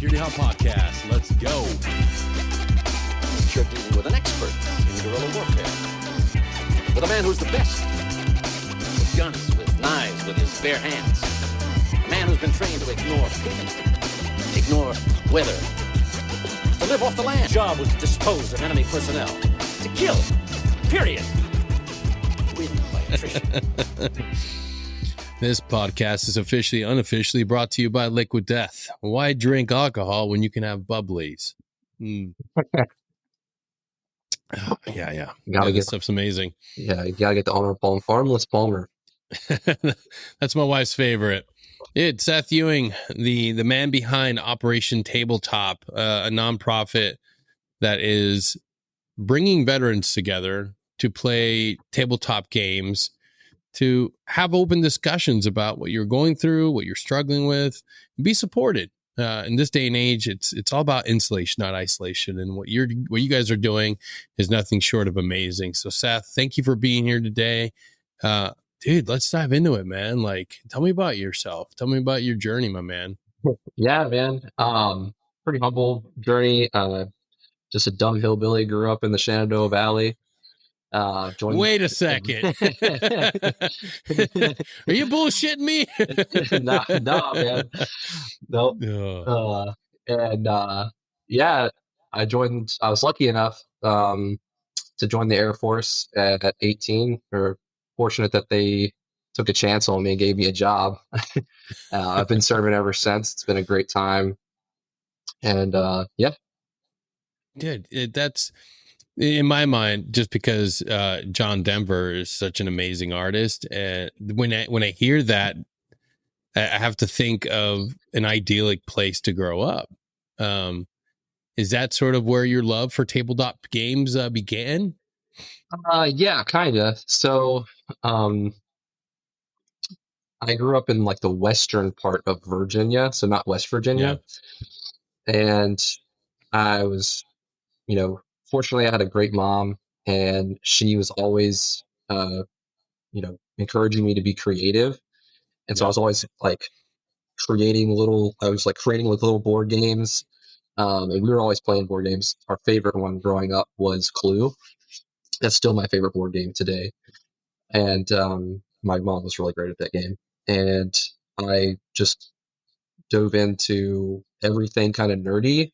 Security Hub Podcast. Let's go. You're dealing with an expert in guerrilla warfare. With a man who's the best. With guns, with knives, with his bare hands. A man who's been trained to ignore pain, ignore weather, to live off the land. Job was to dispose of enemy personnel. To kill. Period. Win by attrition. This podcast is officially, unofficially brought to you by Liquid Death. Why drink alcohol when you can have bubblies? Yeah. This stuff's amazing. Yeah, you gotta get the armless Palmer. That's my wife's favorite. It's Seth Ewing, the man behind Operation Tabletop, a nonprofit that is bringing veterans together to play tabletop games, to have open discussions about what you're going through, what you're struggling with, and be supported. In this day and age, it's all about insulation, not isolation. And what you guys are doing is nothing short of amazing. So Seth, thank you for being here today. Dude, let's dive into it, man. Like, tell me about yourself. Tell me about your journey, my man. Yeah, man. Pretty humble journey. Just a dumb hillbilly, grew up in the Shenandoah Valley. Wait a second. Are you bullshitting me? Nah, man. Nope. Yeah, I was lucky enough to join the Air Force at 18. Or fortunate that they took a chance on me and gave me a job. I've been serving ever since. It's been a great time. And yeah. Dude, that's in my mind, just because John Denver is such an amazing artist. And when I hear that, I have to think of an idyllic place to grow up. Is that sort of where your love for tabletop games began? Yeah, kind of. So I grew up in like the western part of Virginia, so not West Virginia. Yeah. And I was, fortunately I had a great mom, and she was always, encouraging me to be creative. And so I was always like creating little board games. And we were always playing board games. Our favorite one growing up was Clue. That's still my favorite board game today. And my mom was really great at that game. And I just dove into everything kind of nerdy,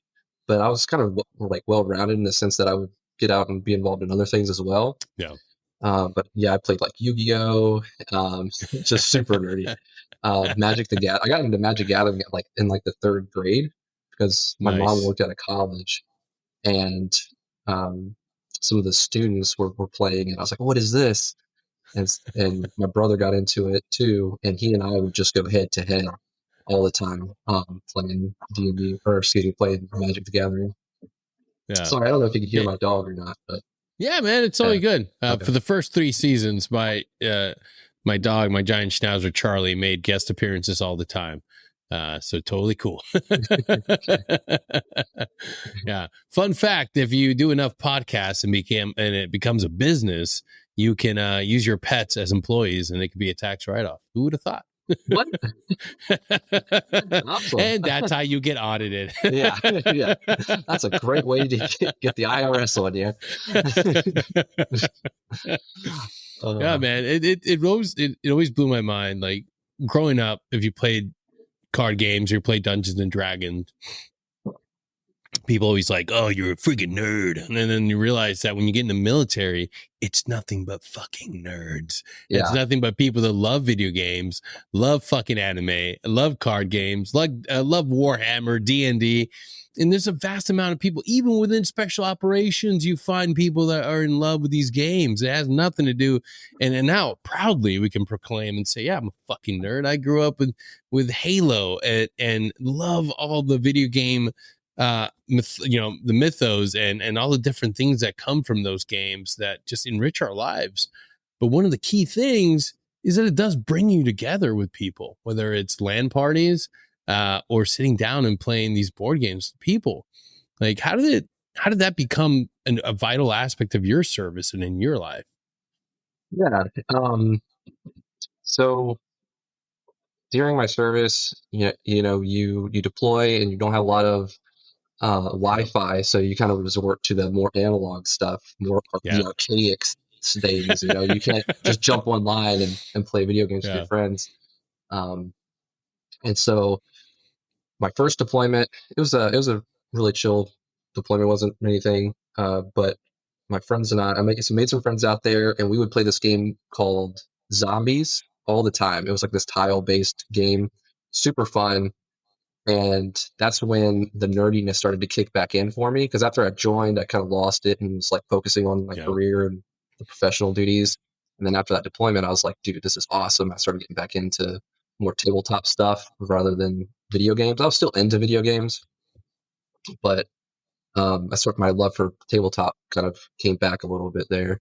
but I was kind of like well-rounded in the sense that I would get out and be involved in other things as well. Yeah. But yeah, I played like Yu-Gi-Oh, just super nerdy. Magic the Gathering. I got into Magic Gathering in the third grade because my mom worked at a college, and some of the students were playing, and I was like, "What is this?" And my brother got into it too, and he and I would just go head to head all the time, playing D&D, playing Magic the Gathering. Yeah. Sorry, I don't know if you can hear my dog or not, but yeah, man, it's totally good. Okay. For the first 3 seasons, my dog, my giant schnauzer Charlie, made guest appearances all the time. So totally cool. Yeah. Fun fact: if you do enough podcasts and it becomes a business, you can use your pets as employees, and it could be a tax write-off. Who would have thought? What? Awesome. And that's how you get audited. Yeah. That's a great way to get the IRS on you. Yeah, man. It always blew my mind. Like growing up, if you played card games or you played Dungeons and Dragons, people always like, "Oh, you're a freaking nerd," and then you realize that when you get in the military, it's nothing but fucking nerds. Yeah. It's nothing but people that love video games, love fucking anime, love card games, love Warhammer, D&D. And there's a vast amount of people, even within special operations, you find people that are in love with these games. It has nothing to do. And now proudly we can proclaim and say, yeah, I'm a fucking nerd. I grew up with Halo and love all the video game the mythos and all the different things that come from those games that just enrich our lives. But one of the key things is that it does bring you together with people, whether it's LAN parties or sitting down and playing these board games with people. Like, how did that become a vital aspect of your service and in your life? Yeah. So during my service, you deploy and you don't have a lot of Yep. Wi-Fi, so you kind of resort to the more analog stuff, more the Yeah. archaic days. You can't just jump online and play video games with your Yeah. friends. And so my first deployment, it was a really chill deployment. Wasn't anything, but my friends and I made some friends out there, and we would play this game called Zombies all the time. It was like this tile-based game, super fun. And that's when the nerdiness started to kick back in for me. Because after I joined, I kind of lost it and was like focusing on my Yep. career and the professional duties. And then after that deployment, I was like, dude, this is awesome. I started getting back into more tabletop stuff rather than video games. I was still into video games, but my love for tabletop kind of came back a little bit there.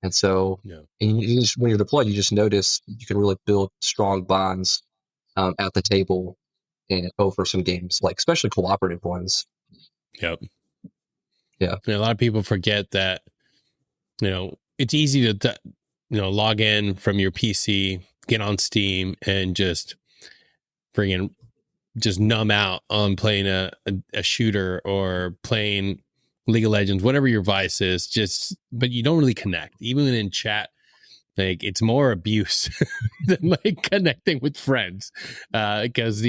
And so, Yeah. and when you're deployed, you just notice you can really build strong bonds at the table and over some games, like especially cooperative ones. Yep. Yeah. And a lot of people forget that, it's easy to, log in from your PC, get on Steam, and just just numb out on playing a shooter or playing League of Legends, whatever your vice is, but you don't really connect. Even in chat, like it's more abuse than like connecting with friends, because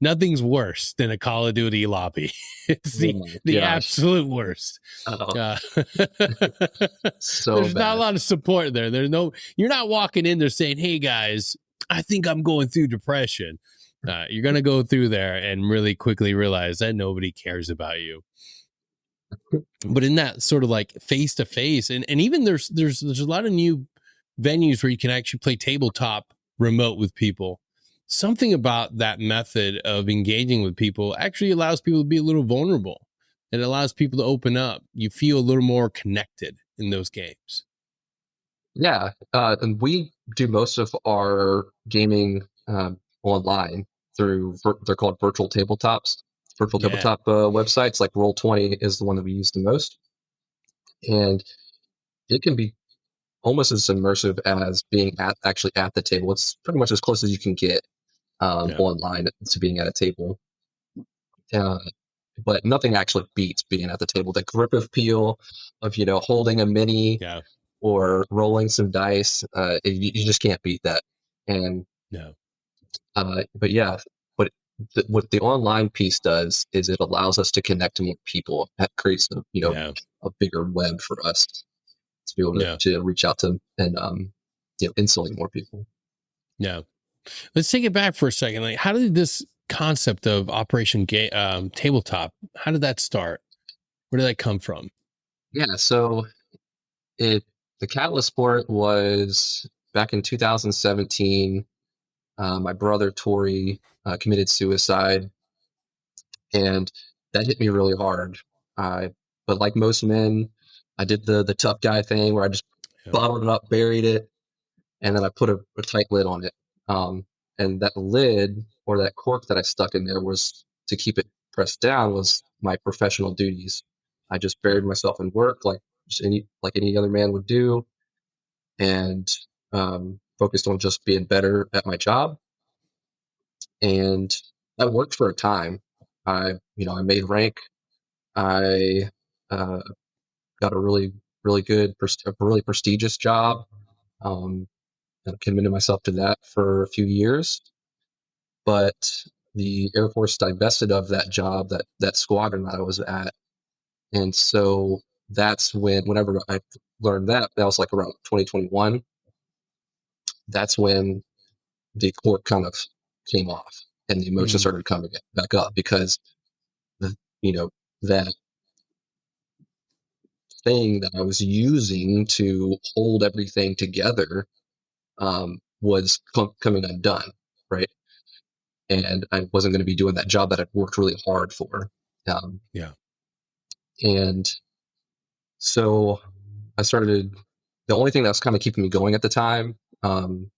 nothing's worse than a Call of Duty lobby. It's the absolute worst. So there's bad. not a lot of support there. You're not walking in there saying, "Hey guys, I think I'm going through depression." You're gonna go through there and really quickly realize that nobody cares about you. But in that sort of like face to face, and even there's a lot of new venues where you can actually play tabletop remote with people. Something about that method of engaging with people actually allows people to be a little vulnerable. It allows people to open up. You feel a little more connected in those games. Yeah. And we do most of our gaming online through, they're called virtual tabletops, tabletop websites. Like Roll20 is the one that we use the most. And it can be almost as immersive as being actually at the table. It's pretty much as close as you can get online to being at a table. But nothing actually beats being at the table. The grip of feel of, holding a mini or rolling some dice, you just can't beat that. And but yeah, what the online piece does is it allows us to connect to more people. That creates a bigger web for us to be able to reach out to and insulate more people. Yeah. Let's take it back for a second. Like, how did this concept of Operation Tabletop, how did that start? Where did that come from? Yeah, so the catalyst for it was back in 2017. My brother Tori committed suicide, and that hit me really hard. But like most men, I did the tough guy thing where I just bottled it up, buried it, and then I put a tight lid on it. And that lid or that cork that I stuck in there was to keep it pressed down was my professional duties. I just buried myself in work like any other man would do, and focused on just being better at my job. And that worked for a time. I made rank. I got a really good, a really prestigious job. And committed myself to that for a few years. But the Air Force divested of that job, that squadron that I was at. And so that's whenever I learned that was like around 2021. That's when the cork kind of came off and the emotion started coming back up, because that thing that I was using to hold everything together was coming undone, right? And I wasn't going to be doing that job that I'd worked really hard for. And so I started, the only thing that was kind of keeping me going at the time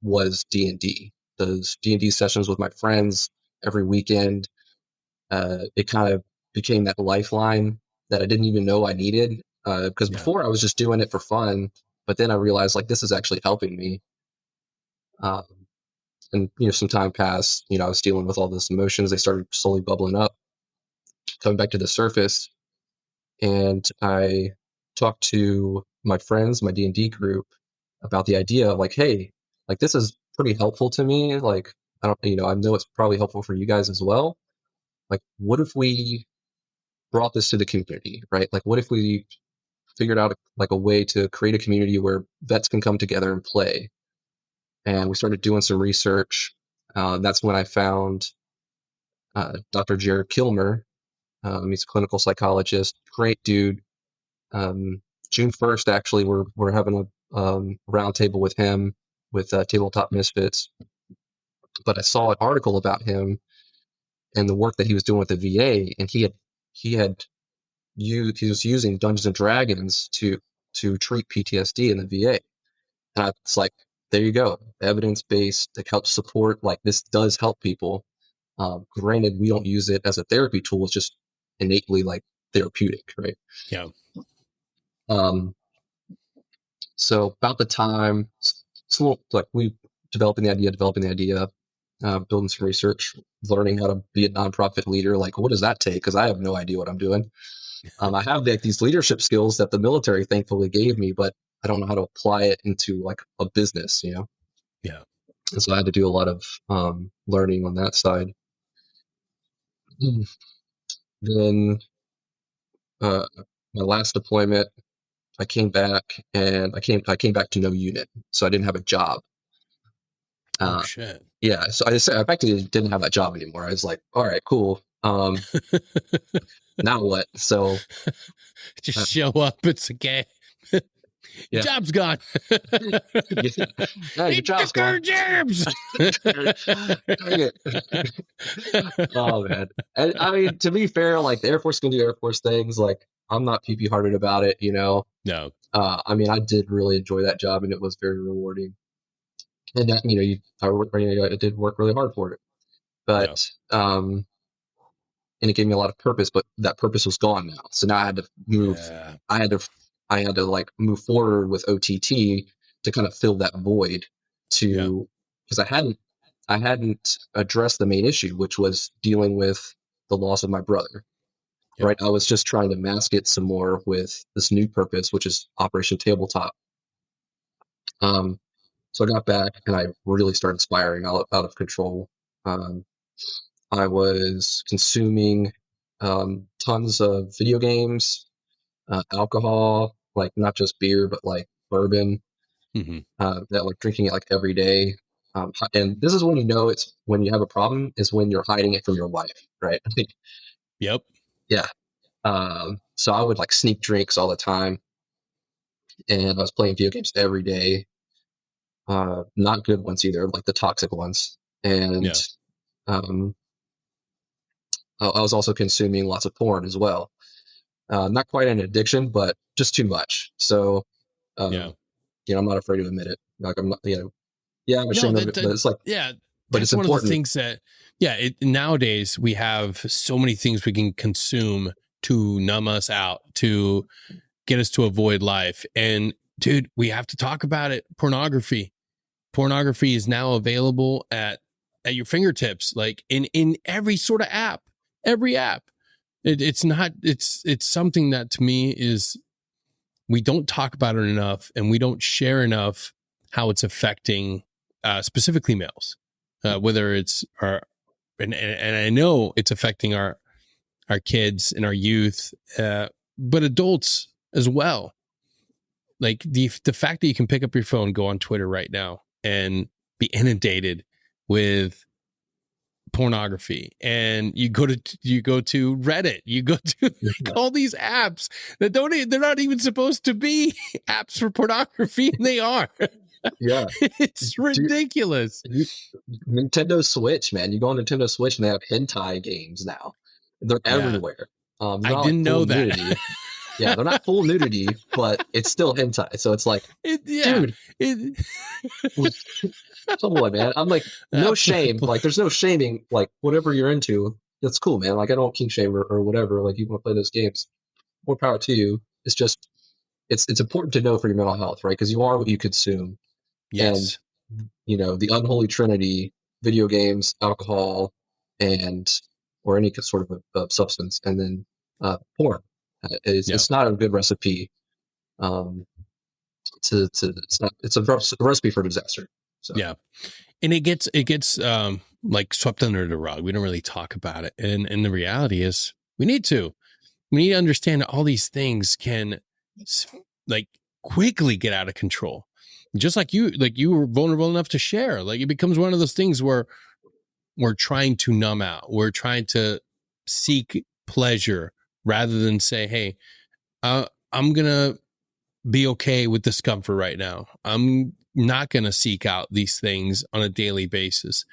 was D&D. Those D&D sessions with my friends every weekend. It kind of became that lifeline that I didn't even know I needed. Because before I was just doing it for fun, but then I realized like this is actually helping me. and some time passed. I was dealing with all these emotions. They started slowly bubbling up, coming back to the surface. And I talked to my friends, my D&D group, about the idea of like, hey, like this is pretty helpful to me. Like, I don't, I know it's probably helpful for you guys as well. Like, what if we brought this to the community, right? Like, what if we figured out like a way to create a community where vets can come together and play? And we started doing some research. That's when I found Dr. Jared Kilmer. He's a clinical psychologist, great dude. June 1st, actually, we're having a round table with him with Tabletop Misfits. But I saw an article about him and the work that he was doing with the VA, and he was using Dungeons and Dragons to treat PTSD in the VA. And I was like, there you go, evidence based to help support. Like this does help people. Granted, we don't use it as a therapy tool; it's just innately like therapeutic, right? Yeah. So about the time, so like we developing the idea, building some research, learning how to be a nonprofit leader. Like, what does that take? Because I have no idea what I'm doing. I have like these leadership skills that the military thankfully gave me, but I don't know how to apply it into like a business, Yeah. And so I had to do a lot of learning on that side. Then my last deployment, I came back and I came back to no unit, so I didn't have a job. Oh shit! Yeah, so I effectively didn't have that job anymore. I was like, all right, cool. Now what? So just show up. It's okay. Your job's gone. Yeah, your job's gone. Jobs. Oh man, and I mean, to be fair, like the Air Force can do Air Force things. Like I'm not pee-pee-hearted about it, No. I mean, I did really enjoy that job, and it was very rewarding. And that, I did work really hard for it, but and it gave me a lot of purpose. But that purpose was gone now, so now I had to move. Yeah. I had to like move forward with OTT to kind of fill that void, because I hadn't addressed the main issue, which was dealing with the loss of my brother. Yeah. Right, I was just trying to mask it some more with this new purpose, which is Operation Tabletop. So I got back and I really started spiraling out of control. I was consuming tons of video games, alcohol, like not just beer, but like bourbon, that like drinking it like every day. And this is when it's when you have a problem is when you're hiding it from your wife, right? Yep. Yeah. So I would like sneak drinks all the time, and I was playing video games every day. Not good ones either, like the toxic ones. And I was also consuming lots of porn as well. Not quite an addiction, but just too much. So, I'm not afraid to admit it. Like I'm not, I'm ashamed of it, but it's like, but it's one important. Of the things that, nowadays we have so many things we can consume to numb us out, to get us to avoid life. And dude, we have to talk about it. Pornography is now available at your fingertips, like in every sort of app, every app. It's something that to me is, we don't talk about it enough, and we don't share enough how it's affecting specifically males, whether it's and I know it's affecting our kids and our youth, but adults as well. Like the fact that you can pick up your phone, go on Twitter right now, and be inundated with pornography, and you go to Reddit, you go to like all these apps that they're not even supposed to be apps for pornography, and they are. Yeah, it's ridiculous. Nintendo Switch, man, you go on Nintendo Switch and they have hentai games now. They're everywhere. I didn't know that. Nudity. Yeah, they're not full nudity, but it's still hentai. So it's like, dude, come on, man. I'm like, no shame. Like, there's no shaming. Like, whatever you're into, that's cool, man. Like, I don't kink shame or whatever. Like, you want to play those games, more power to you. It's just, it's important to know for your mental health, right? Because you are what you consume. Yes. And, the unholy trinity video games, alcohol, or any sort of substance, and then porn. It's not a good recipe. It's a recipe for disaster. So. Yeah, and it gets like swept under the rug. We don't really talk about it, and the reality is we need to understand that all these things can like quickly get out of control. Just like you were vulnerable enough to share. Like it becomes one of those things where we're trying to numb out. We're trying to seek pleasure rather than say, hey, I'm going to be okay with discomfort right now. I'm not going to seek out these things on a daily basis.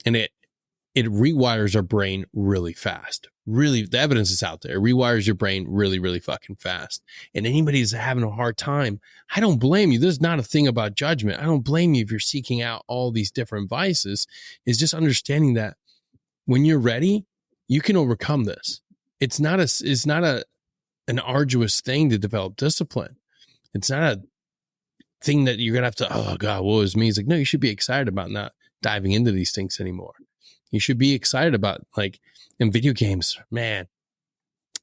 And it rewires our brain really fast. Really, the evidence is out there. It rewires your brain really, really fucking fast. And anybody who's having a hard time, I don't blame you. There's not a thing about judgment. I don't blame you if you're seeking out all these different vices. It's just understanding that when you're ready, you can overcome this. It's not an arduous thing to develop discipline. It's not a thing that you're going to have to, oh God, woe is me. It's like, no, you should be excited about not diving into these things anymore. You should be excited about, like, in video games, man,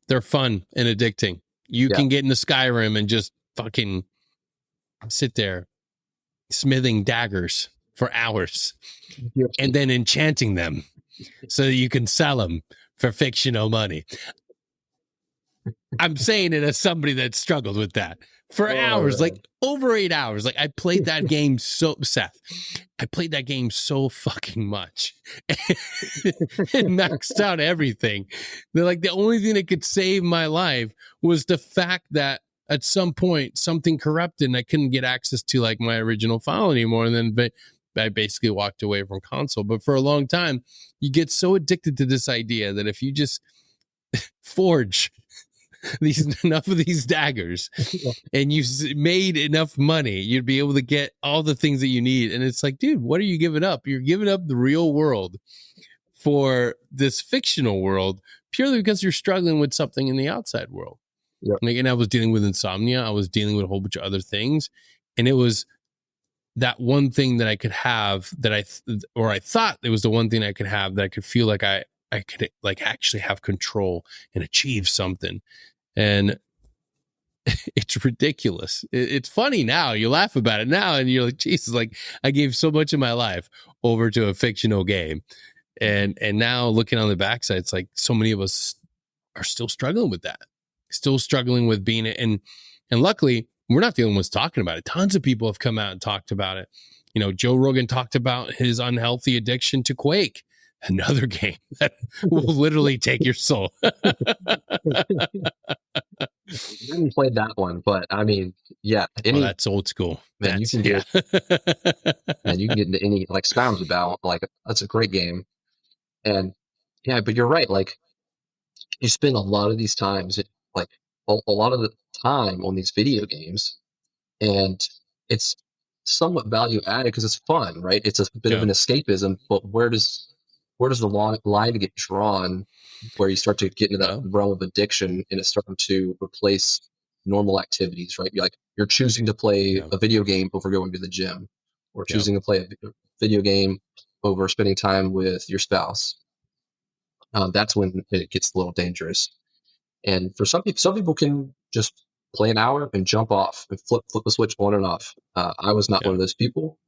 they're fun and addicting. You can get into Skyrim and just fucking sit there smithing daggers for hours and then enchanting them so that you can sell them for fictional money. I'm saying it as somebody that struggled with that for hours, like over 8 hours. Like I played that game I played that game so fucking much and maxed out everything. They're like, the only thing that could save my life was the fact that at some point something corrupted and I couldn't get access to like my original file anymore. And then I basically walked away from console. But for a long time, you get so addicted to this idea that if you just forge enough of these daggers and you made enough money, you'd be able to get all the things that you need. And it's like, dude, what are you giving up? You're giving up the real world for this fictional world purely because you're struggling with something in the outside world. Yep. And I was dealing with insomnia. I was dealing with a whole bunch of other things. And it was that one thing that I could have that I thought it was the one thing I could have that I could feel like I could like actually have control and achieve something. And it's ridiculous. It's funny now. You laugh about it now and you're like, Jesus, like I gave so much of my life over to a fictional game. And now looking on the backside, it's like so many of us are still struggling with that, still struggling with being it. And luckily we're not the only ones talking about it. Tons of people have come out and talked about it. You know, Joe Rogan talked about his unhealthy addiction to Quake, another game that will literally take your soul. I haven't played that one, but I mean, yeah. That's old school. Man, you can get into any, like Skyrim's about, like, that's a great game. And yeah, but you're right. Like you spend a lot of these times, like a lot of the time on these video games, and it's somewhat value added because it's fun, right? It's a bit of an escapism, but where does the line get drawn where you start to get into that realm of addiction and it's starting to replace normal activities, right? You're choosing to play a video game over going to the gym, or choosing to play a video game over spending time with your spouse. That's when it gets a little dangerous. And for some people can just play an hour and jump off and flip the switch on and off. I was not one of those people.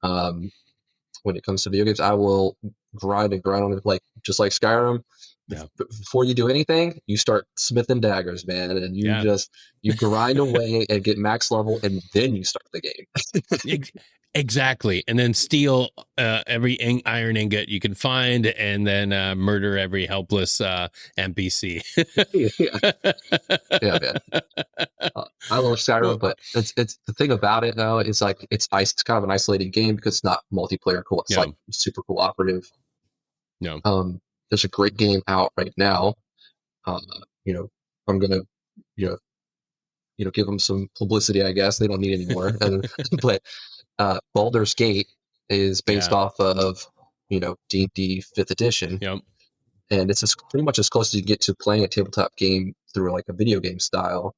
When it comes to video games, I will grind on it, like just like Skyrim. Yeah. Before you do anything, you start smithing daggers, man, and you grind away and get max level, and then you start the game. Exactly, and then steal every iron ingot you can find, and then murder every helpless NPC. Yeah, man. I love Skyrim, but it's the thing about it though is like it's kind of an isolated game because it's not multiplayer. It's like super cooperative. No. There's a great game out right now. I'm gonna give them some publicity, I guess. They don't need any more. But Baldur's Gate is based off of D&D 5th edition. Yep. And it's pretty much as close as you get to playing a tabletop game through like a video game style.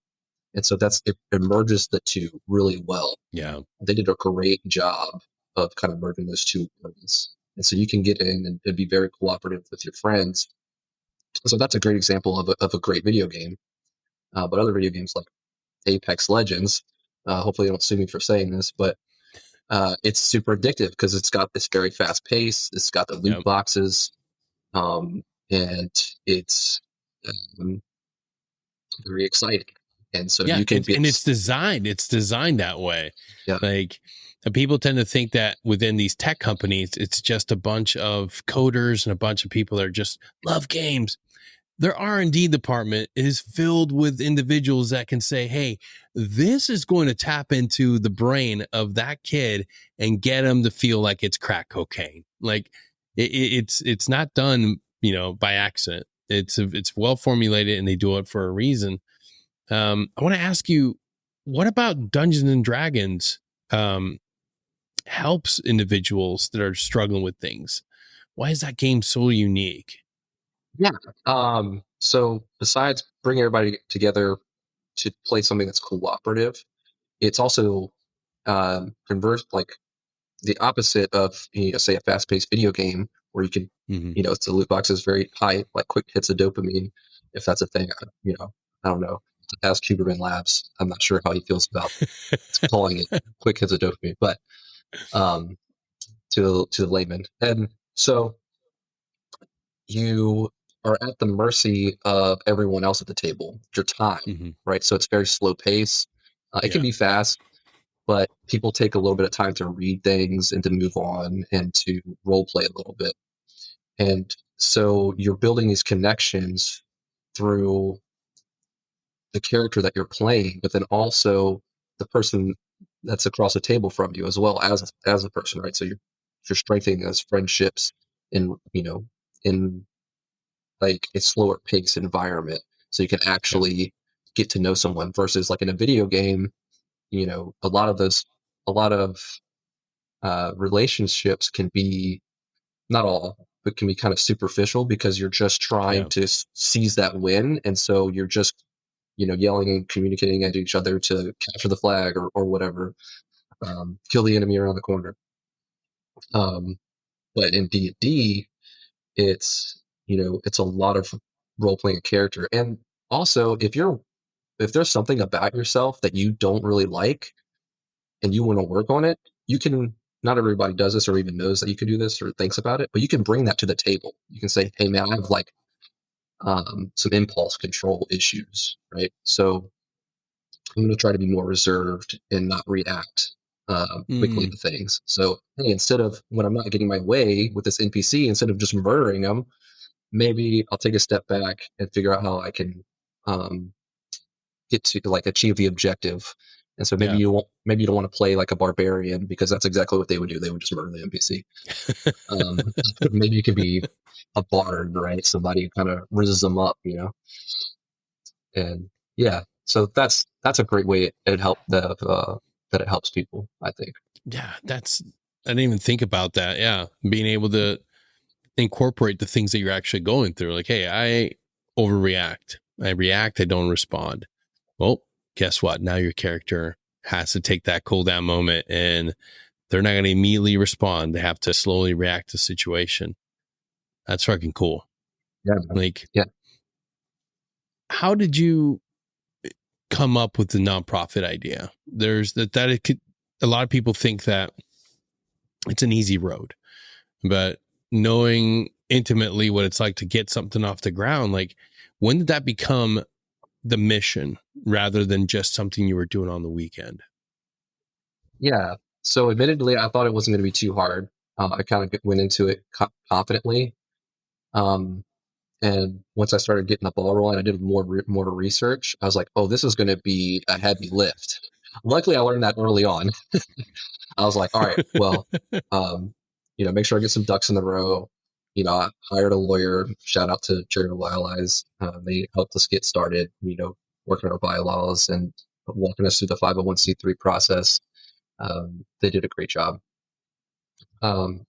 And so it merges the two really well. Yeah. They did a great job of kind of merging those two worlds. And so you can get in and be very cooperative with your friends. So that's a great example of a great video game. But other video games like Apex Legends, hopefully they don't sue me for saying this, but it's super addictive because it's got this very fast pace. It's got the loot boxes, and it's very exciting. And so you can and it's designed that way. Yeah. Like, people tend to think that within these tech companies, it's just a bunch of coders and a bunch of people that just love games. Their R&D department is filled with individuals that can say, hey, this is going to tap into the brain of that kid and get him to feel like it's crack cocaine. Like, it's not done, by accident. It's well formulated, and they do it for a reason. I want to ask you, what about Dungeons and Dragons helps individuals that are struggling with things? Why is that game so unique? Yeah. So besides bringing everybody together to play something that's cooperative, it's also converse, like the opposite of, say a fast-paced video game where you can, it's the loot box is very high, like quick hits of dopamine, if that's a thing. I don't know. Ask Huberman Labs. I'm not sure how he feels about calling it quick hits of dopamine, but to the layman. And so you are at the mercy of everyone else at the table, your time, right? So it's very slow pace. It can be fast, but people take a little bit of time to read things and to move on and to role play a little bit. And so you're building these connections through the character that you're playing, but then also the person that's across the table from you as well as a person, right? So you're strengthening those friendships in like a slower pace environment, so you can actually get to know someone versus like in a video game, a lot of relationships can be, not all, but can be kind of superficial because you're just trying to seize that win. And so you're just, yelling and communicating at each other to capture the flag or whatever, kill the enemy around the corner. But in D&D, it's, it's a lot of role playing a character. And also if there's something about yourself that you don't really like and you want to work on it, you can, not everybody does this or even knows that you can do this or thinks about it, but you can bring that to the table. You can say, hey man, I have like some impulse control issues, right? So I'm going to try to be more reserved and not react quickly to things. So, hey, instead of, when I'm not getting my way with this NPC, instead of just murdering them, maybe I'll take a step back and figure out how I can get to like achieve the objective. And so maybe you don't want to play like a barbarian because that's exactly what they would do. They would just murder the NPC. Maybe you could be a bard, right? Somebody who kind of rizzes them up, And so that's a great way it helped that it helps people, I think. Yeah, I didn't even think about that. Yeah, being able to incorporate the things that you're actually going through. Like, hey, I overreact. I react. I don't respond. Well, guess what? Now your character has to take that cool down moment, and they're not going to immediately respond. They have to slowly react to the situation. That's fucking cool. Yeah. Like, how did you come up with the nonprofit idea? There's that it could, a lot of people think that it's an easy road, but knowing intimately what it's like to get something off the ground, like, when did that become the mission rather than just something you were doing on the weekend? Yeah. So admittedly, I thought it wasn't going to be too hard. I kind of went into it confidently. And once I started getting the ball rolling, I did more research. I was like, oh, this is going to be a heavy lift. Luckily, I learned that early on. I was like, all right, well, make sure I get some ducks in the row. I hired a lawyer. Shout out to Charitable Allies. They helped us get started, working on our bylaws and walking us through the 501c3 process. They did a great job. And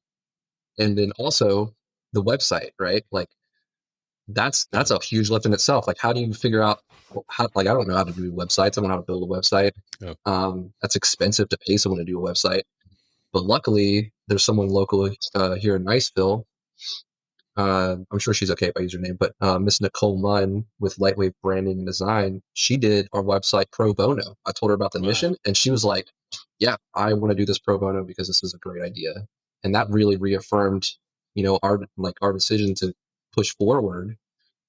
then also the website, right? Like, that's a huge lift in itself. Like, how do you figure out I don't know how to do websites. I don't know how to build a website. That's expensive to pay someone to do a website. But luckily, there's someone local here in Niceville. I'm sure she's okay if I use her name, but Miss Nicole Munn with Lightweight Branding and Design, she did our website pro bono. I told her about the mission, and she was like, "Yeah, I want to do this pro bono because this is a great idea." And that really reaffirmed, our decision to push forward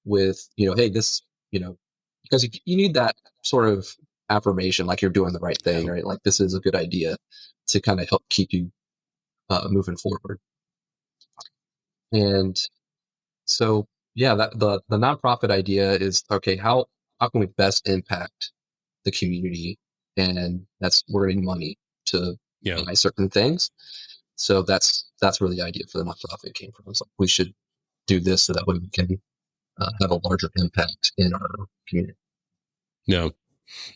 with, hey, this, because you need that sort of affirmation, like you're doing the right thing, right? Like this is a good idea to kind of help keep you moving forward. And so, yeah, that the nonprofit idea is, okay, how can we best impact the community? And we're going to need money to buy certain things. So that's where the idea for the nonprofit came from. It's like, we should do this so that way we can have a larger impact in our community. Yeah.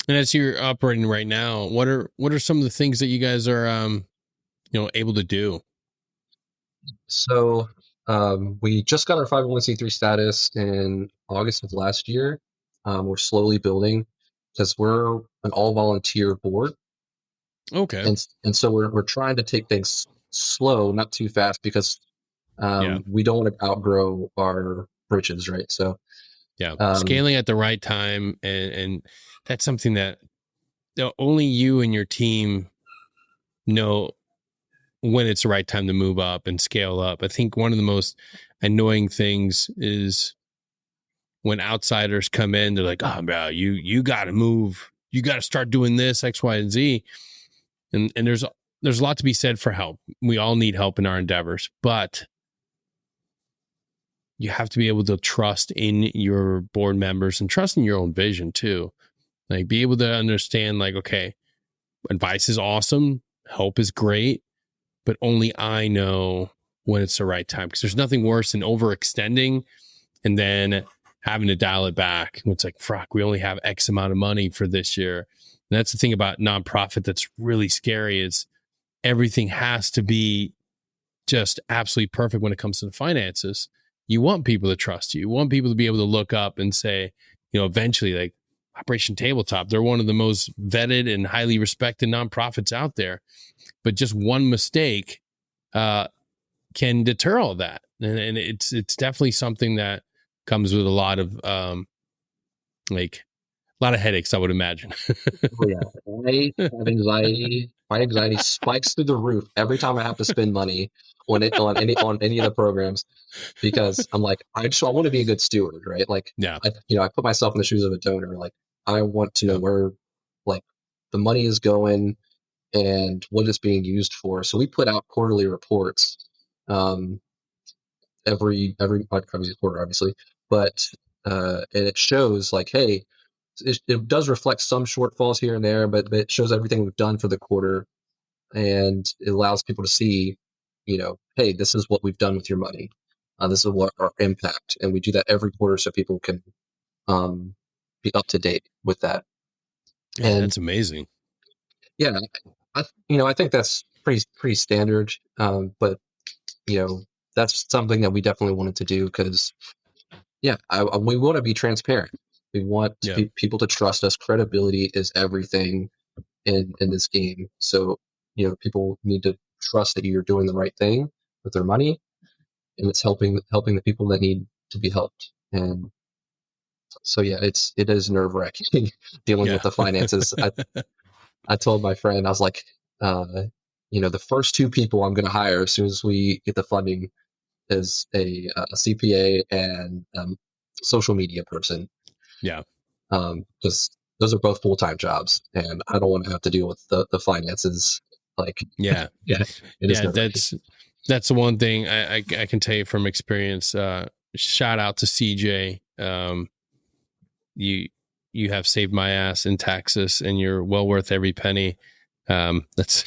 And as you're operating right now, what are some of the things that you guys are, able to do? So we just got our 501c3 status in August of last year. We're slowly building because we're an all volunteer board. Okay. And so we're trying to take things slow, not too fast, because we don't want to outgrow our britches, right? So scaling at the right time, and that's something that only you and your team know when it's the right time to move up and scale up. I think one of the most annoying things is when outsiders come in, they're like, "Oh, bro, you got to move. You got to start doing this, X, Y, and Z." And there's a lot to be said for help. We all need help in our endeavors, but you have to be able to trust in your board members and trust in your own vision too. Like, be able to understand, like, okay, advice is awesome, help is great, but only I know when it's the right time. Because there's nothing worse than overextending and then having to dial it back. It's like, fuck, we only have X amount of money for this year. And that's the thing about nonprofit that's really scary, is everything has to be just absolutely perfect when it comes to the finances. You want people to trust you. You want people to be able to look up and say, eventually, like Operation Tabletop, they're one of the most vetted and highly respected nonprofits out there. But just one mistake can deter all that. And it's definitely something that comes with a lot of headaches, I would imagine. Yeah, I have anxiety. My anxiety spikes through the roof every time I have to spend money on any of the programs, because I'm like, I want to be a good steward, right? Like, I put myself in the shoes of a donor. Like, I want to know where, like, the money is going and what it's being used for. So we put out quarterly reports, every quarter, obviously, but and it shows, like, hey, it does reflect some shortfalls here and there, but it shows everything we've done for the quarter, and it allows people to see, hey, this is what we've done with your money. This is what our impact, and we do that every quarter so people can be up to date with that. Yeah, and that's amazing. Yeah, I think that's pretty standard, but that's something that we definitely wanted to do because, we want to be transparent. We want people to trust us. Credibility is everything in this game. So, people need to trust that you're doing the right thing with their money, and it's helping the people that need to be helped. And so, it is nerve-wracking dealing with the finances. I told my friend, I was like, the first two people I'm going to hire as soon as we get the funding is a CPA and social media person. Yeah. Because those are both full-time jobs, and I don't want to have to deal with the finances. Like, it is. That's the one thing I can tell you from experience. Shout out to CJ. You have saved my ass in Texas, and you're well worth every penny. That's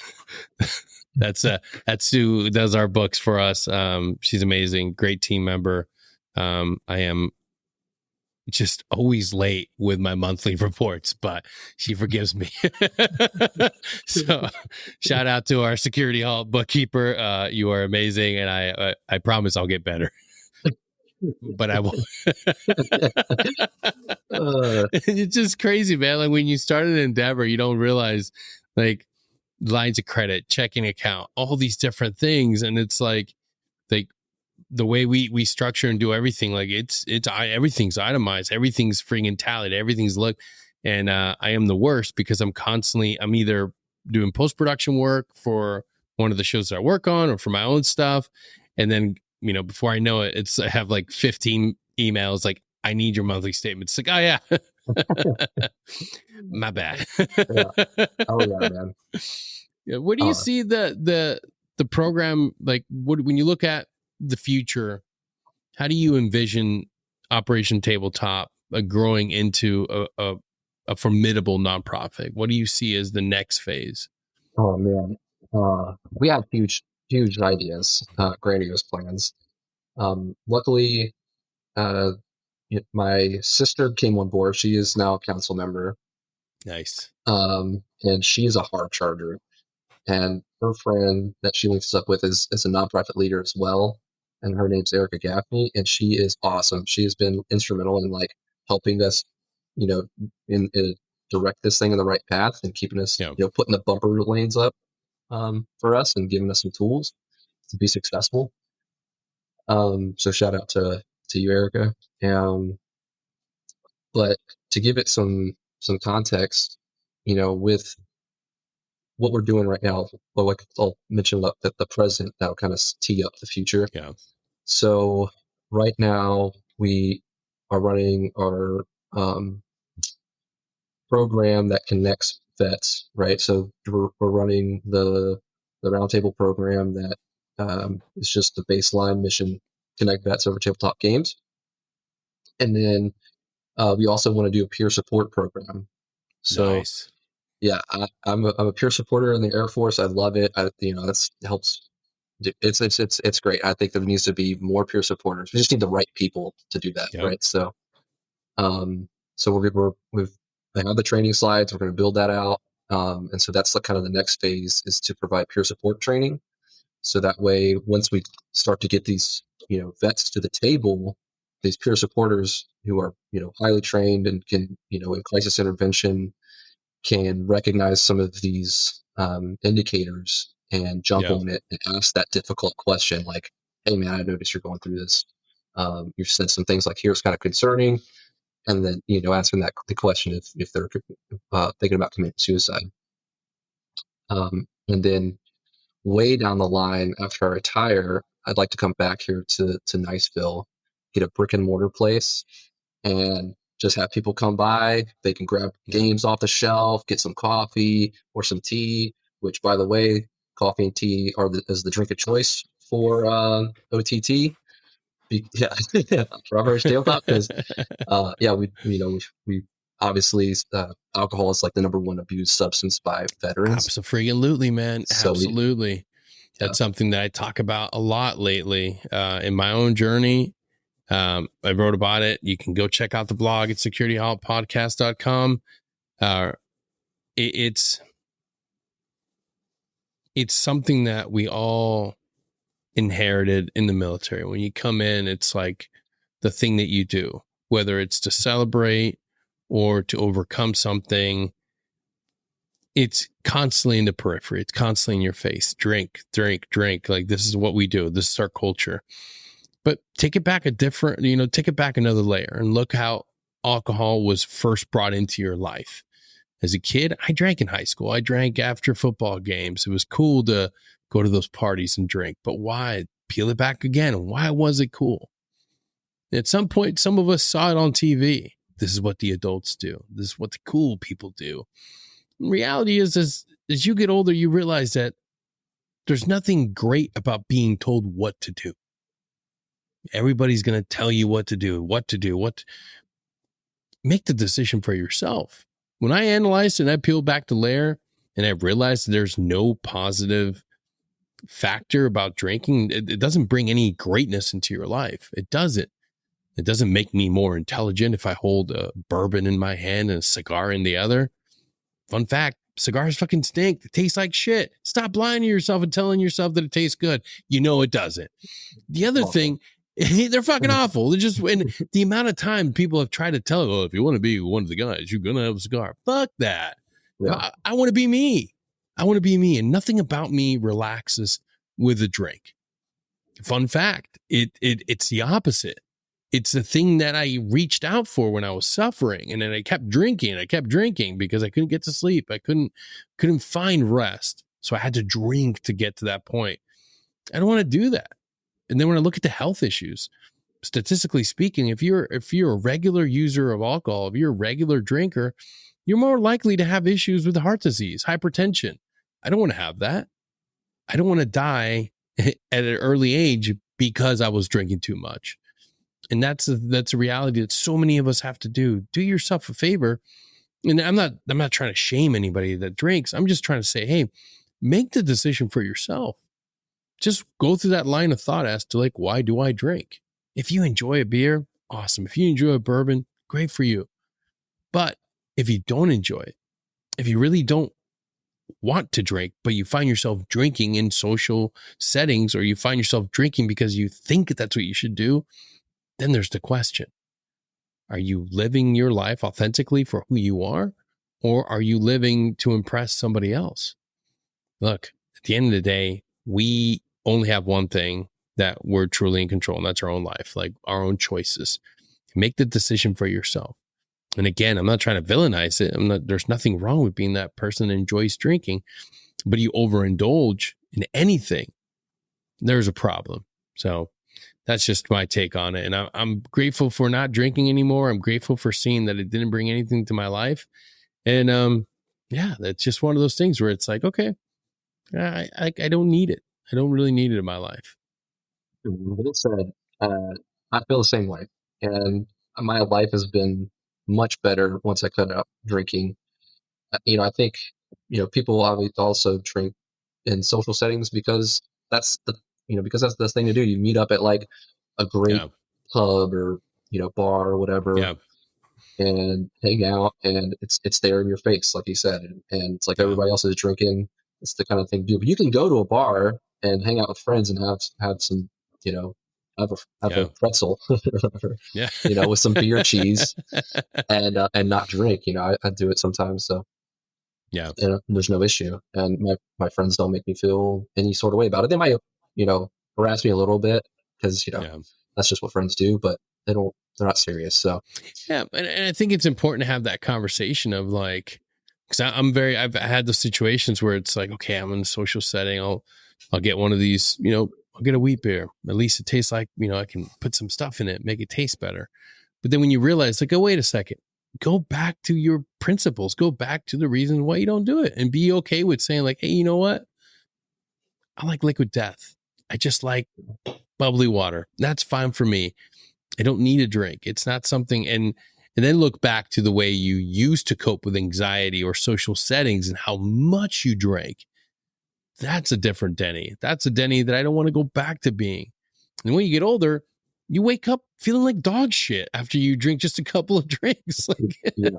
who does our books for us. She's amazing, great team member. I am just always late with my monthly reports, but she forgives me. So shout out to our security hall bookkeeper. You are amazing, and I promise I'll get better. But I won't. It's just crazy, man. Like, when you start an endeavor, you don't realize, like, lines of credit, checking account, all these different things. And it's like the way we structure and do everything, like everything's itemized, everything's freaking tallied, everything's looked. And I am the worst because I'm either doing post-production work for one of the shows that I work on or for my own stuff. And then, before I know it, I have like 15 emails like, I need your monthly statement. It's like, oh yeah, my bad. Yeah. Oh yeah, man. Yeah. Where do you see the program? Like, when you look at the future, how do you envision Operation Tabletop growing into a formidable nonprofit? What do you see as the next phase? Oh man, we have huge ideas, grandiose plans. Luckily, my sister came on board. She is now a council member. Nice. And she's a hard charger. And her friend that she links up with is a nonprofit leader as well. And her name's Erica Gaffney, and she is awesome. She has been instrumental in like helping us, in direct this thing in the right path and keeping us, putting the bumper lanes up for us and giving us some tools to be successful. So shout out to you, Erica. But to give it some context, with what we're doing right now, well, like I'll mention that the present, that'll kind of tee up the future. Yeah. So right now we are running our program that connects vets, right? So we're running the roundtable program that is just the baseline mission, connect vets over tabletop games. And then we also want to do a peer support program. So nice. Yeah, I'm a peer supporter in the Air Force. I love it. That's helps. It's great. I think there needs to be more peer supporters. We just need the right people to do that, right? So, I have the training slides. We're going to build that out, and so that's kind of the next phase is to provide peer support training. So that way, once we start to get these vets to the table, these peer supporters who are highly trained and can in crisis intervention can recognize some of these indicators and jump on it and ask that difficult question like, hey man, I noticed you're going through this. You said some things like, here's kind of concerning. And then, asking the question if they're thinking about committing suicide. And then way down the line after I retire, I'd like to come back here to Niceville, get a brick and mortar place and just have people come by. They can grab games off the shelf, get some coffee or some tea, which, by the way, coffee and tea is the drink of choice for OTT. For Operation Tabletop, because we obviously alcohol is like the number one abused substance by veterans. Absolutely, man. Absolutely. That's something that I talk about a lot lately in my own journey. I wrote about it. You can go check out the blog at securityhotpodcast.com. It's something that we all inherited in the military. When you come in, it's like the thing that you do, whether it's to celebrate or to overcome something. It's constantly in the periphery. It's constantly in your face. Drink. Like, this is what we do. This is our culture. But take it back take it back another layer and look how alcohol was first brought into your life. As a kid, I drank in high school. I drank after football games. It was cool to go to those parties and drink. But why? Peel it back again. Why was it cool? At some point, some of us saw it on TV. This is what the adults do. This is what the cool people do. Reality is, as you get older, you realize that there's nothing great about being told what to do. Everybody's going to tell you what to do. Make the decision for yourself. When I analyzed and I peeled back the layer and I realized that there's no positive factor about drinking, it doesn't bring any greatness into your life. It doesn't. It doesn't make me more intelligent if I hold a bourbon in my hand and a cigar in the other. Fun fact, cigars fucking stink. They taste like shit. Stop lying to yourself and telling yourself that it tastes good. You know it doesn't. The other thing, they're fucking awful. They're just, and the amount of time people have tried to tell, if you want to be one of the guys, you're going to have a cigar. Fuck that. Yeah. I want to be me. I want to be me, and nothing about me relaxes with a drink. Fun fact, it's the opposite. It's the thing that I reached out for when I was suffering. And then I kept drinking because I couldn't get to sleep. I couldn't find rest. So I had to drink to get to that point. I don't want to do that. And then when I look at the health issues, statistically speaking, if you're a regular user of alcohol, if you're a regular drinker, you're more likely to have issues with heart disease, hypertension. I don't want to have that. I don't want to die at an early age because I was drinking too much. And that's a reality that so many of us have to do. Do yourself a favor. And I'm not trying to shame anybody that drinks. I'm just trying to say, hey, make the decision for yourself. Just go through that line of thought as to like, why do I drink? If you enjoy a beer, awesome. If you enjoy a bourbon, great for you. But if you don't enjoy it, if you really don't want to drink, but you find yourself drinking in social settings, or you find yourself drinking because you think that's what you should do, then there's the question. Are you living your life authentically for who you are, or are you living to impress somebody else? Look, at the end of the day, we only have one thing that we're truly in control, and that's our own life, like our own choices. Make the decision for yourself. And again, I'm not trying to villainize it. There's nothing wrong with being that person that enjoys drinking, but you overindulge in anything, there's a problem. So that's just my take on it. And I'm grateful for not drinking anymore. I'm grateful for seeing that it didn't bring anything to my life. And yeah, that's just one of those things where it's like, okay, I don't need it. I don't really need it in my life. Well said. I feel the same way. And my life has been much better once I cut out drinking. I think, people also drink in social settings because that's the thing to do. You meet up at like a great pub or, bar or whatever, and hang out, and it's there in your face, like you said. And it's like everybody else is drinking. It's the kind of thing to do. But you can go to a bar and hang out with friends and have some, have a pretzel, with some beer cheese and not drink. I do it sometimes. So yeah, and there's no issue. And my friends don't make me feel any sort of way about it. They might, harass me a little bit because, that's just what friends do, but they're not serious. So yeah. And I think it's important to have that conversation of like, because I've had those situations where it's like, okay, I'm in a social setting. I'll get one of these, I'll get a wheat beer. At least it tastes like, I can put some stuff in it, make it taste better. But then when you realize, like, oh, wait a second, go back to your principles, go back to the reason why you don't do it, and be okay with saying like, hey, you know what? I like liquid death. I just like bubbly water. That's fine for me. I don't need a drink. It's not something. And then look back to the way you used to cope with anxiety or social settings and how much you drank. That's a different Denny. That's a Denny that I don't want to go back to being. And when you get older, you wake up feeling like dog shit after you drink just a couple of drinks. Like, I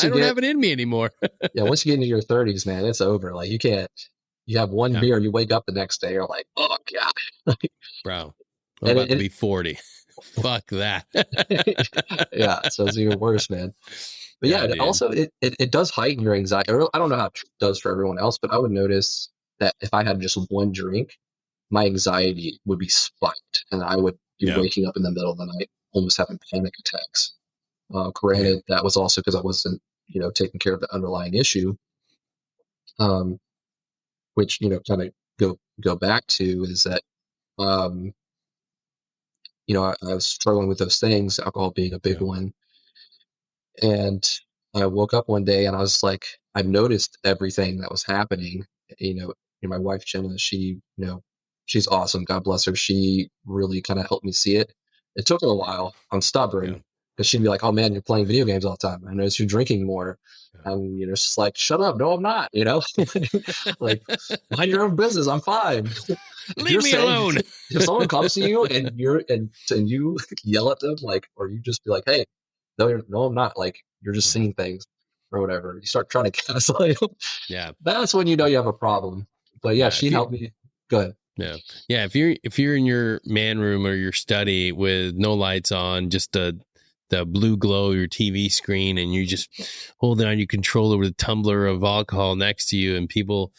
don't have it in me anymore. Once you get into your 30s, man, it's over. Like you can't. You have one beer, you wake up the next day, you're like, oh god, bro, I'm about to be 40. Fuck that. Yeah, so it's even worse, man. But it does heighten your anxiety. I don't know how it does for everyone else, but I would notice that if I had just one drink, my anxiety would be spiked, and I would be waking up in the middle of the night, almost having panic attacks. Granted, that was also because I wasn't, taking care of the underlying issue. Which, kind of go back to is that, I was struggling with those things, alcohol being a big one. And I woke up one day and I was like, I noticed everything that was happening. My wife, Jenna, she, she's awesome. God bless her. She really kind of helped me see it. It took her a while. I'm stubborn because she'd be like, oh man, you're playing video games all the time. I noticed you're drinking more. And, it's just like, shut up. No, I'm not, like mind your own business. I'm fine. Leave me alone. If someone comes to you and you yell at them, like, or you just be like, hey, no, I'm not, like, you're just seeing things or whatever. You start trying to gaslight them. Yeah. That's when you know you have a problem. But she helped me. Good. Yeah. Yeah. If you're in your man room or your study with no lights on, just a the blue glow of your TV screen, and you just holding on your controller with a tumbler of alcohol next to you, and people,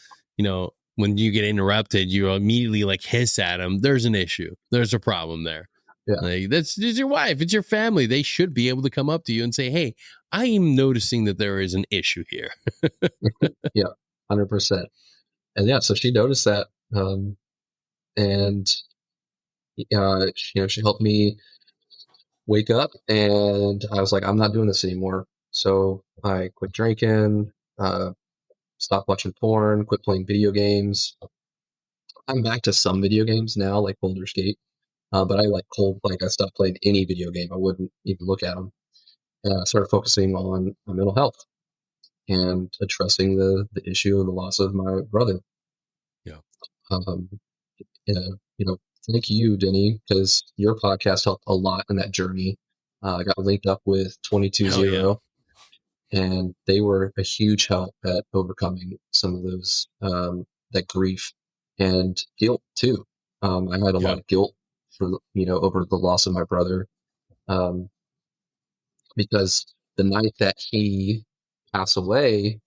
when you get interrupted, you immediately like hiss at them. There's an issue. There's a problem there. Yeah. Like that's your wife. It's your family. They should be able to come up to you and say, "Hey, I am noticing that there is an issue here." Yeah, 100%. And yeah, so she noticed that, and she helped me wake up, and I was like, I'm not doing this anymore. So I quit drinking, stopped watching porn, quit playing video games. I'm back to some video games now, like Baldur's Gate. But I stopped playing any video game. I wouldn't even look at them. I started focusing on my mental health and addressing the issue of the loss of my brother. Yeah. Thank you, Denny, because your podcast helped a lot in that journey. I got linked up with 22-0, and they were a huge help at overcoming some of those, that grief and guilt too. I had a lot of guilt for, over the loss of my brother, because the night that he passed away,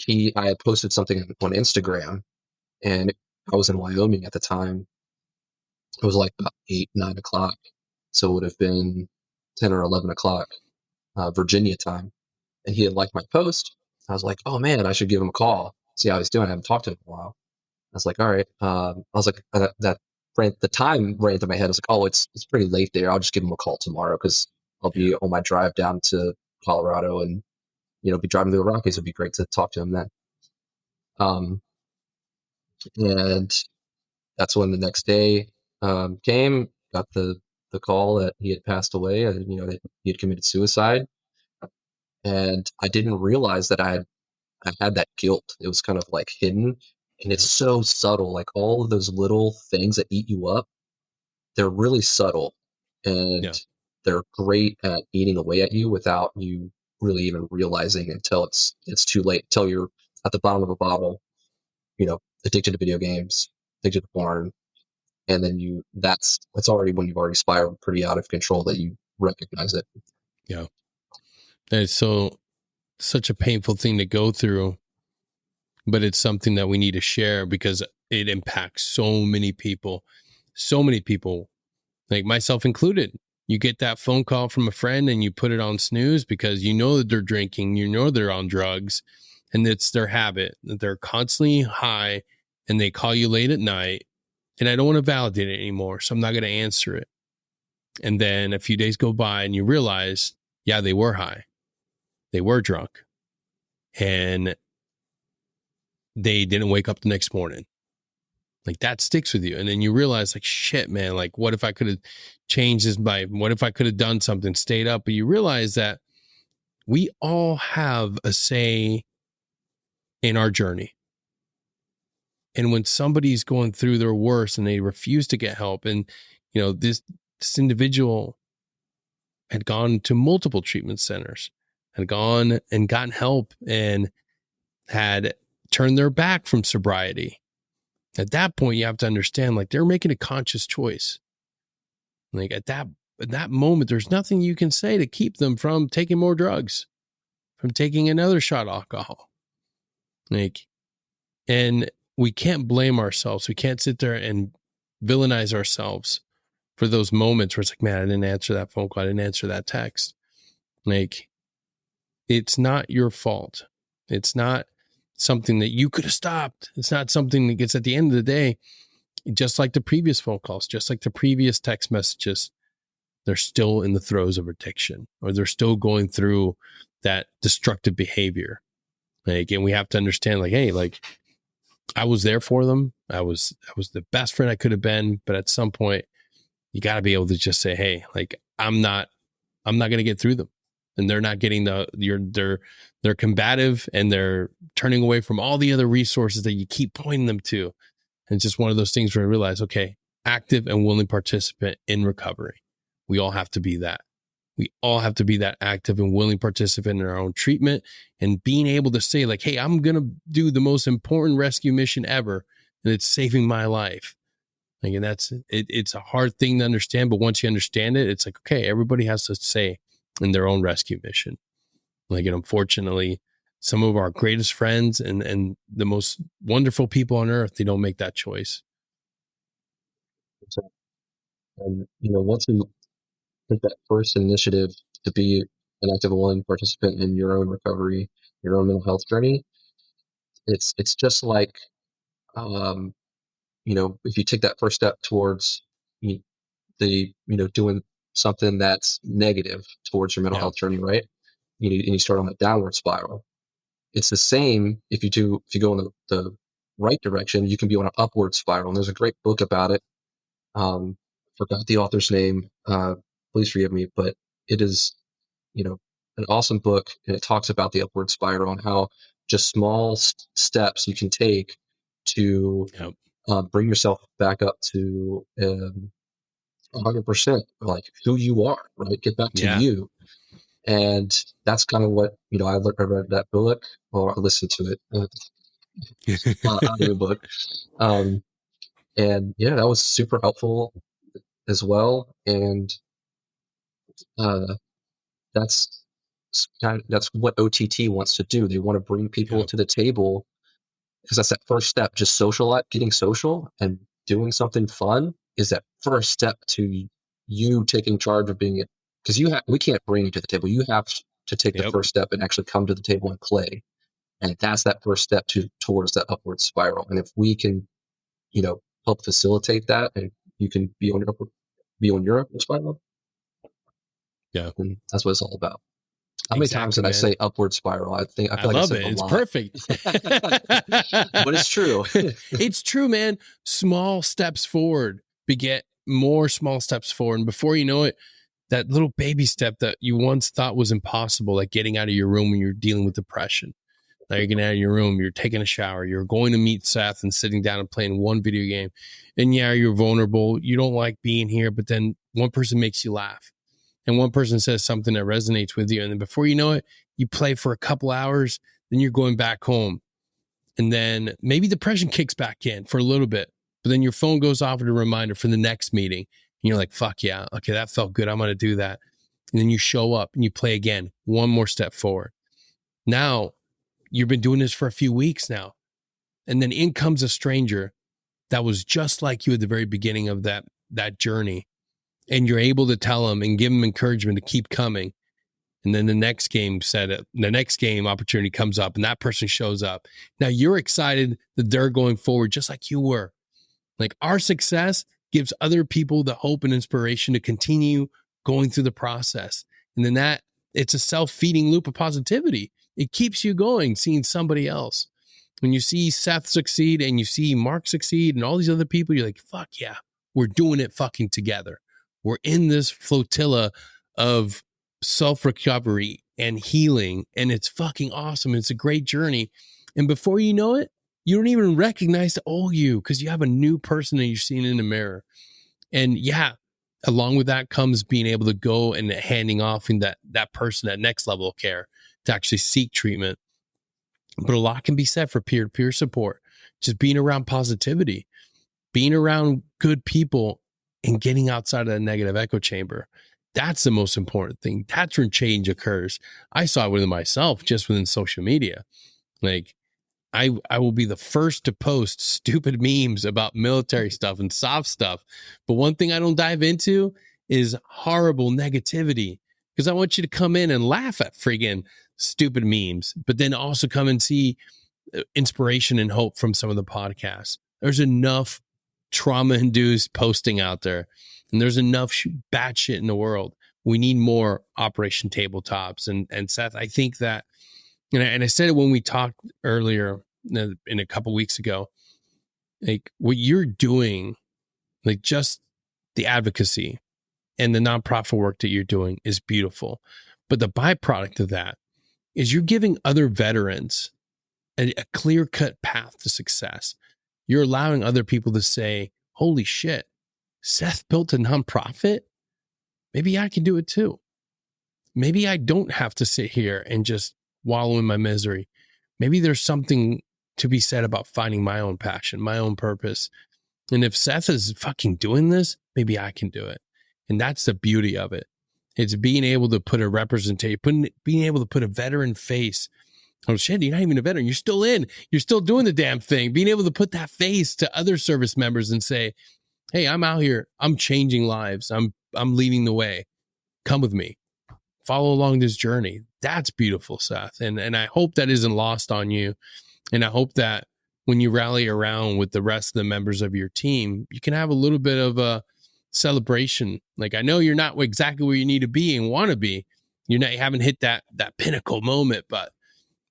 I had posted something on Instagram, and I was in Wyoming at the time. It was like about 8, 9 o'clock. So it would have been 10 or 11 o'clock, Virginia time. And he had liked my post. I was like, oh man, I should give him a call, see how he's doing. I haven't talked to him in a while. I was like, all right. I was like, the time ran into my head. I was like, oh, it's pretty late there. I'll just give him a call tomorrow, because I'll be on my drive down to Colorado, and, be driving through the Rockies. It'd be great to talk to him then. And that's when the next day came, got the call that he had passed away, and that he had committed suicide. And I didn't realize that I had that guilt. It was kind of like hidden, and it's so subtle. Like all of those little things that eat you up, they're really subtle, and they're great at eating away at you without you really even realizing until it's too late, until you're at the bottom of a bottle, addicted to video games, addicted to porn. And then that's already when you've already spiraled pretty out of control that you recognize it. Yeah. It's such a painful thing to go through, but it's something that we need to share because it impacts so many people, like myself included. You get that phone call from a friend and you put it on snooze because you know that they're drinking, you know they're on drugs, and it's their habit that they're constantly high, and they call you late at night. And I don't want to validate it anymore, so I'm not going to answer it. And then a few days go by and you realize, yeah, they were high. They were drunk. And they didn't wake up the next morning. Like that sticks with you. And then you realize like, shit, man, like what if I could have changed his life? What if I could have done something, stayed up? But you realize that we all have a say in our journey. And when somebody's going through their worst and they refuse to get help, and this individual had gone to multiple treatment centers, had gone and gotten help, and had turned their back from sobriety. At that point, you have to understand, like they're making a conscious choice. Like at that moment, there's nothing you can say to keep them from taking more drugs, from taking another shot of alcohol. And we can't blame ourselves. We can't sit there and villainize ourselves for those moments where it's like, man, I didn't answer that phone call. I didn't answer that text. Like, it's not your fault. It's not something that you could have stopped. It's not something that gets at the end of the day, just like the previous phone calls, just like the previous text messages, they're still in the throes of addiction, or they're still going through that destructive behavior. Like, and we have to understand, like, hey, like, I was there for them. I was the best friend I could have been. But at some point, you got to be able to just say, hey, like, I'm not going to get through them. And they're not getting they're combative, and they're turning away from all the other resources that you keep pointing them to. And it's just one of those things where I realize, okay, active and willing participant in recovery. We all have to be that. We all have to be that active and willing participant in our own treatment, and being able to say like, hey, I'm going to do the most important rescue mission ever, and it's saving my life. Like, and it's a hard thing to understand, but once you understand it, it's like, okay, everybody has to say, in their own rescue mission. Like, and unfortunately, some of our greatest friends and the most wonderful people on earth, they don't make that choice. And, once you take that first initiative to be an active and willing participant in your own recovery, your own mental health journey, it's just like, if you take that first step towards doing something that's negative towards your mental health journey, right? And you start on a downward spiral. It's the same if you go in the right direction, you can be on an upward spiral. And there's a great book about it. Forgot the author's name. Please forgive me, but it is, an awesome book, and it talks about the upward spiral and how just small steps you can take to bring yourself back up to 100%, like who you are, right? Get back to you. And that's kind of what, I read that book, or I listened to it, audio book. And that was super helpful as well. And that's what OTT wants to do. They want to bring people to the table, because that's that first step. Just getting social and doing something fun is that first step to you taking charge of being it. Because we can't bring you to the table. You have to take the first step and actually come to the table and play. And that's that first step towards that upward spiral. And if we can, help facilitate that, and you can be on your upward spiral. Yeah. And that's what it's all about. How many times did I say upward spiral? I feel like I said it. It's perfect. But it's true. It's true, man. Small steps forward beget more small steps forward. And before you know it, that little baby step that you once thought was impossible, like getting out of your room when you're dealing with depression. Now you're getting out of your room, you're taking a shower, you're going to meet Seth and sitting down and playing one video game. And you're vulnerable. You don't like being here, but then one person makes you laugh. And one person says something that resonates with you. And then before you know it, you play for a couple hours, then you're going back home. And then maybe depression kicks back in for a little bit, but then your phone goes off with a reminder for the next meeting. And you're like, fuck yeah. Okay, that felt good. I'm going to do that. And then you show up and you play again, one more step forward. Now, you've been doing this for a few weeks now. And then in comes a stranger that was just like you at the very beginning of that journey. And you're able to tell them and give them encouragement to keep coming. And then the next game opportunity comes up and that person shows up. Now you're excited that they're going forward just like you were. Like, our success gives other people the hope and inspiration to continue going through the process. And then it's a self-feeding loop of positivity. It keeps you going, seeing somebody else. When you see Seth succeed and you see Mark succeed and all these other people, you're like, fuck yeah, we're doing it fucking together. We're in this flotilla of self-recovery and healing, and it's fucking awesome. It's a great journey. And before you know it, you don't even recognize the old you, because you have a new person that you're seeing in the mirror. And along with that comes being able to go and handing off in that person that next level of care to actually seek treatment. But a lot can be said for peer-to-peer support, just being around positivity, being around good people, and getting outside of the negative echo chamber. That's the most important thing. That's when change occurs. I saw it within myself, just within social media. Like, I will be the first to post stupid memes about military stuff and soft stuff. But one thing I don't dive into is horrible negativity, because I want you to come in and laugh at friggin' stupid memes, but then also come and see inspiration and hope from some of the podcasts. There's enough trauma-induced posting out there, and there's enough bad shit in the world. We need more Operation Tabletops. And Seth, I think that, and I said it when we talked earlier in a couple weeks ago, like, what you're doing, like, just the advocacy and the nonprofit work that you're doing is beautiful. But the byproduct of that is you're giving other veterans a clear-cut path to success. You're allowing other people to say, holy shit, Seth built a nonprofit. Maybe I can do it too. Maybe I don't have to sit here and just wallow in my misery. Maybe there's something to be said about finding my own passion, my own purpose. And if Seth is fucking doing this, maybe I can do it. And that's the beauty of it. It's being able to put a representation, being able to put a veteran face. Oh shit, you're not even a veteran. You're still in. You're still doing the damn thing. Being able to put that face to other service members and say, hey, I'm out here. I'm changing lives. I'm leading the way. Come with me. Follow along this journey. That's beautiful, Seth. And I hope that isn't lost on you. And I hope that when you rally around with the rest of the members of your team, you can have a little bit of a celebration. Like, I know you're not exactly where you need to be and want to be. You haven't hit that pinnacle moment, but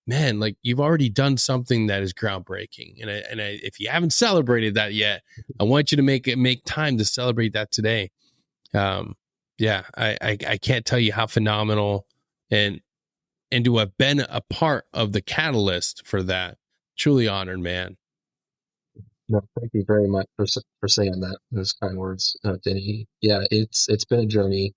man, like, you've already done something that is groundbreaking. And if you haven't celebrated that yet, I want you to make time to celebrate that today. Yeah, I can't tell you how phenomenal and to have been a part of the catalyst for that. Truly honored, man. No, thank you very much for saying that. Those kind words, Denny. Yeah, it's been a journey,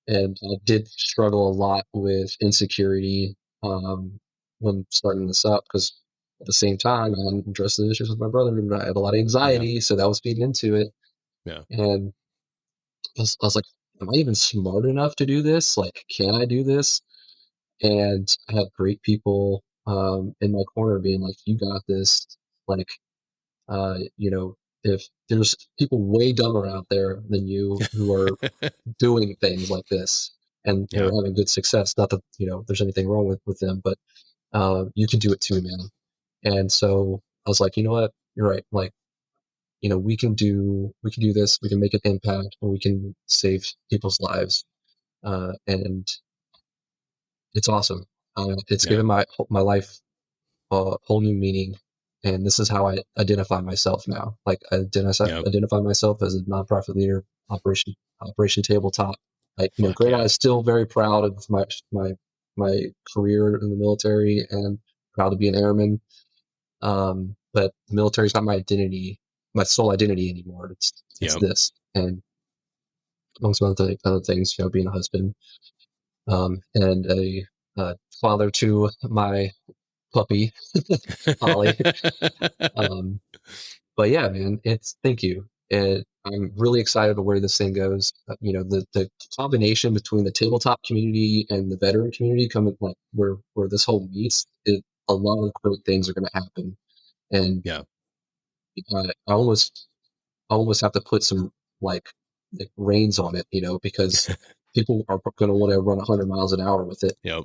and I did struggle a lot with insecurity when starting this up, because at the same time I'm addressing issues with my brother, and I had a lot of anxiety, so that was feeding into it. Yeah. And I was like, am I even smart enough to do this? Like, can I do this? And I had great people in my corner being like, you got this. Like, if there's people way dumber out there than you who are doing things like this and they're having good success, not that, there's anything wrong with them, but you can do it too, man. And so I was like, you know what? You're right. Like, we can do this. We can make an impact, and we can save people's lives. And it's awesome. It's given my life a whole new meaning. And this is how I identify myself now. Like, I identify myself as a nonprofit leader, Operation Tabletop. Like, Great Eye is still very proud of my career in the military and proud to be an airman. But the military is not my identity, my sole identity anymore. It's this, and amongst other things, being a husband, and a father to my puppy, Ollie. But yeah, man, thank you. And I'm really excited to where this thing goes. The combination between the tabletop community and the veteran community coming, like, where this whole meets, a lot of great things are going to happen. And I almost have to put some like reins on it, because people are going to want to run 100 miles an hour with it. Yep.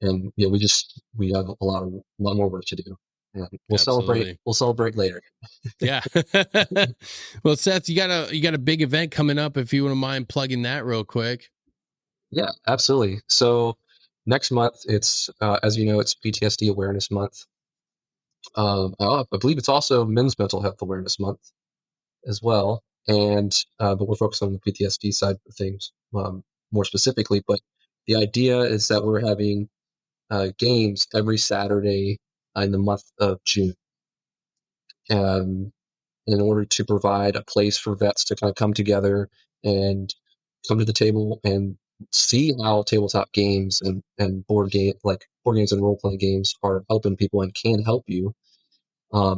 And we have a lot more work to do. And we'll celebrate later. Yeah. Well, Seth, you got a big event coming up, if you wouldn't mind plugging that real quick. Yeah, absolutely. So next month, it's as you know, it's PTSD Awareness Month. I believe it's also Men's Mental Health Awareness Month as well. And but we're focused on the PTSD side of things more specifically. But the idea is that we're having games every Saturday in the month of June, in order to provide a place for vets to kind of come together and come to the table and see how tabletop games and board games and role-playing games are helping people and can help you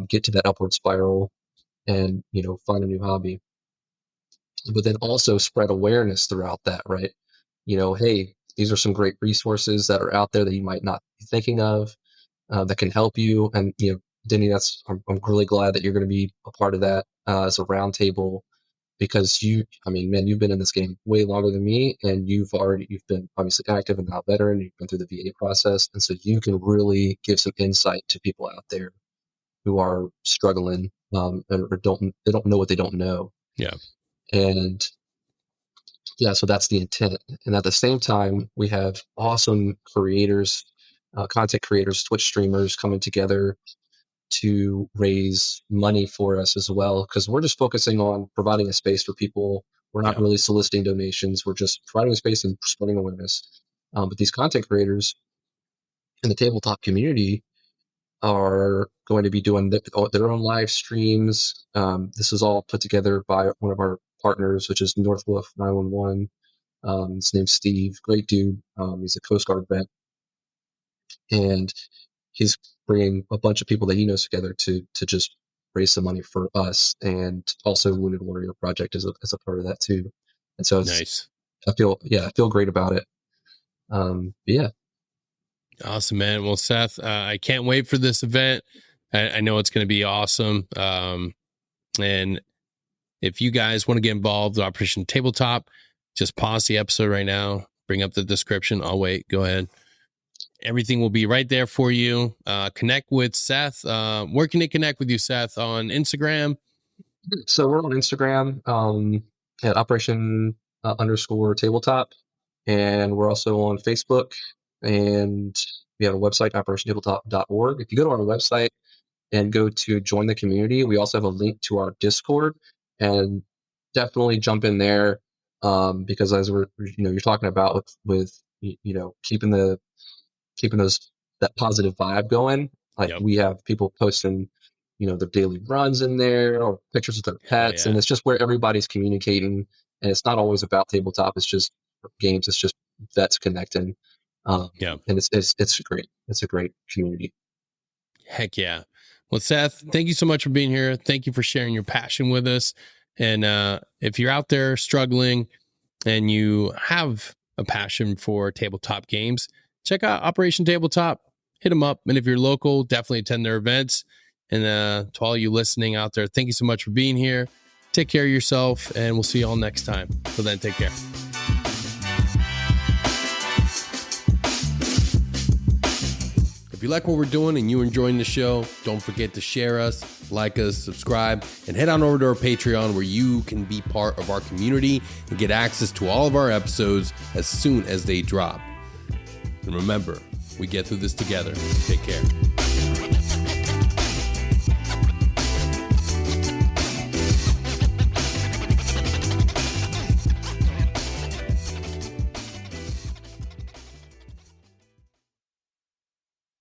get to that upward spiral and find a new hobby. But then also spread awareness throughout that, right? Hey, these are some great resources that are out there that you might not be thinking of, that can help you. And Denny, I'm really glad that you're going to be a part of that as a roundtable, because you've been in this game way longer than me, and you've been obviously active and now veteran. You've been through the VA process, and so you can really give some insight to people out there who are struggling or don't know what they don't know. Yeah. And yeah, so that's the intent. And at the same time, we have awesome creators, content creators, Twitch streamers coming together to raise money for us as well, because we're just focusing on providing a space for people. We're not really soliciting donations. We're just providing a space and spreading awareness. But these content creators in the tabletop community are going to be doing their own live streams. This is all put together by one of our partners, which is Northwolf 911. His name's Steve, great dude. He's a Coast Guard vet, and he's bringing a bunch of people that he knows together to just raise some money for us, and also Wounded Warrior Project is a part of that too. And so nice. I feel great about it. Yeah. Awesome, man. Well, Seth, I can't wait for this event. I know it's going to be awesome. And if you guys want to get involved with Operation Tabletop, just pause the episode right now. Bring up the description. I'll wait. Go ahead. Everything will be right there for you. Connect with Seth. Where can they connect with you, Seth? On Instagram? So we're on Instagram at Operation _Tabletop. And we're also on Facebook. And we have a website, operationtabletop.org. If you go to our website and go to join the community, we also have a link to our Discord. And definitely jump in there because as you're talking about with keeping that positive vibe going. Like we have people posting, their daily runs in there or pictures of their pets, and it's just where everybody's communicating. And it's not always about tabletop; it's just games. It's just vets connecting. And it's great. It's a great community. Heck yeah! Well, Seth, thank you so much for being here. Thank you for sharing your passion with us. And if you're out there struggling and you have a passion for tabletop games, check out Operation Tabletop. Hit them up. And if you're local, definitely attend their events. And to all you listening out there, thank you so much for being here. Take care of yourself, and we'll see you all next time. Till then, take care. If you like what we're doing and you're enjoying the show, don't forget to share us, like us, subscribe, and head on over to our Patreon where you can be part of our community and get access to all of our episodes as soon as they drop. And remember, we get through this together. Take care.